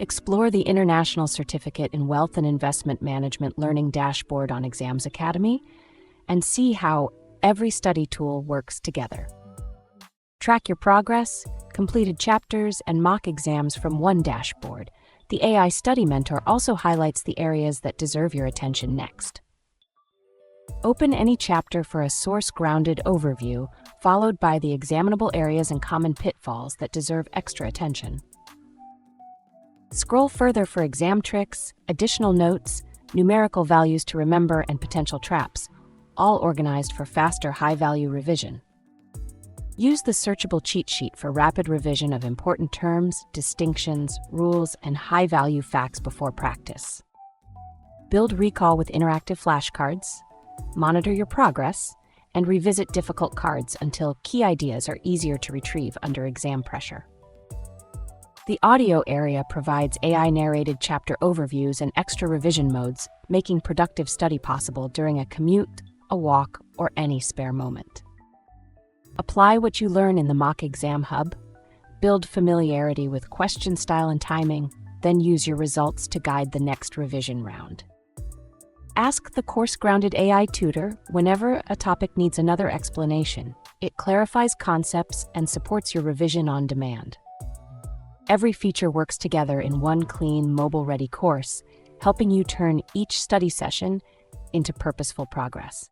Explore the International Certificate in Wealth and Investment Management Learning dashboard on Exams Academy and see how every study tool works together. Track your progress, completed chapters, and mock exams from one dashboard. The AI Study Mentor also highlights the areas that deserve your attention next. Open any chapter for a source-grounded overview, followed by the examinable areas and common pitfalls that deserve extra attention. Scroll further for exam tricks, additional notes, numerical values to remember, and potential traps, all organized for faster, high-value revision. Use the searchable cheat sheet for rapid revision of important terms, distinctions, rules, and high-value facts before practice. Build recall with interactive flashcards, monitor your progress, and revisit difficult cards until key ideas are easier to retrieve under exam pressure. The audio area provides AI-narrated chapter overviews and extra revision modes, making productive study possible during a commute, a walk, or any spare moment. Apply what you learn in the Mock Exam Hub, build familiarity with question style and timing, then use your results to guide the next revision round. Ask the course-grounded AI tutor whenever a topic needs another explanation. It clarifies concepts and supports your revision on demand. Every feature works together in one clean, mobile-ready course, helping you turn each study session into purposeful progress.